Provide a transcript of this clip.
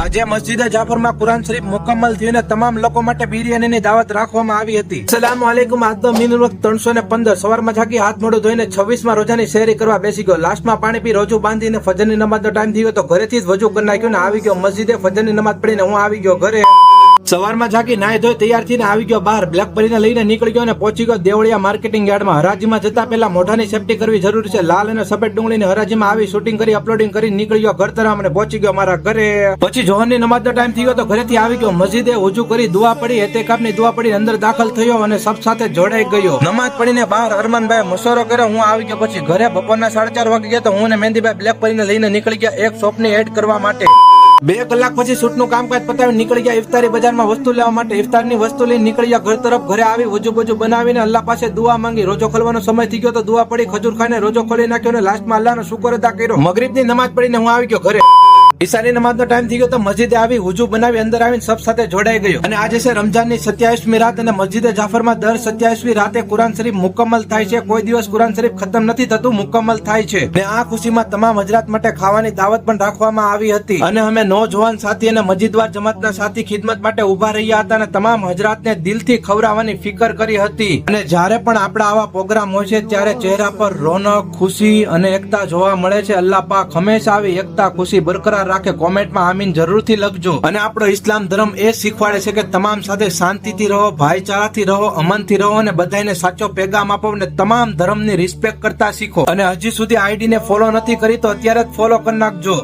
આજે મસ્જિદે જાફરમાં કુરાન શરીફ મુકમ્મલ થઈને તમામ લોકો માટે બિરિયાનીની દાવત રાખવામાં આવી હતી. અસલામુ અલૈકુમ. આજનો મિનિમમ વખત 315. સવારમાં જાગી હાથ મોઢું ધોઈને 26માં રોજાની શેરી કરવા બેસી ગયો. લાસ્ટમાં પાણી પી રોજુ બાંધીને ફજરની નમાઝનો ટાઈમ થયો તો ઘરેથી જ વજુ કરી નાખ્યો ને આવી ગયો મસ્જિદે. ફજરની નમાઝ પડીને હું આવી ગયો ઘરે. સવારમાં જાગી નાઈ ધોઈ તૈયાર થઈને આવી ગયો બહાર. બ્લેકબેરીને લઈને નીકળી ગયો અને પહોંચી ગયો દેવળિયા માર્કેટિંગ યાર્ડમાં. હરાજીમાં જતા પહેલા મોઢાની સેફટી કરવી જરૂરી છે. લાલ અને સફેદ ડુંગળીની હરાજીમાં આવી શૂટિંગ કરી અપલોડિંગ કરી નીકળી ગયો ઘર તરફ અને પહોંચી ગયો મારા ઘરે. પછી જોહરની નમાઝનો ટાઈમ થયો તો ઘરેથી આવી ગયો મસ્જિદે. વજુ કરી દુઆ પડી, એતેકાફની દુઆ પડી અંદર દાખલ થયો અને સબ સાથે જોડાઈ ગયો. નમાઝ પડીને બહાર અરમાનભાઈ મશવરો કર્યો, હું આવી ગયો. પછી ઘરે બપોરના 4:30 વાગે ગયા તો હું ને મહેંદીભાઈ બ્લેકબેરીને લઈને નીકળી ગયા એક શોપની એડ કરવા માટે. 2 કલાક પછી શૂટનું કામકાજ પતાવી નીકળી ગયા ઇફતારી બજારમાં વસ્તુ લેવા માટે. ઇફતારની વસ્તુ લઈને નીકળી ગયા ઘર તરફ. ઘરે આવી વજુ બજુ બનાવીને અલ્લાહ પાસે દુઆ માંગી. રોજો ખોલવાનો સમય થઈ ગયો તો દુઆ પડી, ખજૂર ખાઈને રોજો ખોલી નાખ્યો અને લાસ્ટમાં અલ્લાહનો શુકર અદા કર્યો. મગરીબની નમાઝ પડીને હું આવી ગયો ઘરે. ઈશાની નમાઝનો ટાઈમ થઈ ગયો તો મસ્જિદે આવી વજુ બનાવી અંદર આવીને સબ સાથે જોડાઈ ગયો. અને આજે છે રમજાનની 27મી રાત અને મસ્જિદે જાફરમાં દર 27મી રાતે કુરાન શરીફ મુકમ્મલ થાય છે. કોઈ દિવસ કુરાન શરીફ ખતમ નથી થતું, મુકમ્મલ થાય છે. ને આ ખુશીમાં તમામ હજરાત માટે ખાવાની દાવત પણ રાખવામાં આવી હતી. અને અમે નોજવાન સાથી અને મસ્જિદવાર જમાતના સાથી ખિદમત માટે ઉભા રહ્યા હતા અને તમામ હજરાતને દિલથી ખવડાવવાની ફિકર કરી હતી. અને જ્યારે પણ આપણા આવા પ્રોગ્રામ હોય છે ત્યારે ચહેરા પર રોનક, ખુશી અને એકતા જોવા મળે છે. અલ્લાહ પાક હંમેશા આવી એકતા, ખુશી બરકરાર રાખે. કોમેન્ટમાં આમીન જરૂરથી લખજો. અને આપણો ઇસ્લામ ધર્મ એ શીખવાડે છે કે તમામ સાથે શાંતિથી રહો, ભાઈચારાથી રહો, અમનથી રહો અને બધાને સાચો પેગામ આપો અને તમામ ધર્મની રિસ્પેક્ટ કરતા શીખો. અને હજી સુધી આઈડીને ફોલો નથી કરી તો અત્યારે જ ફોલો કરી નાખજો.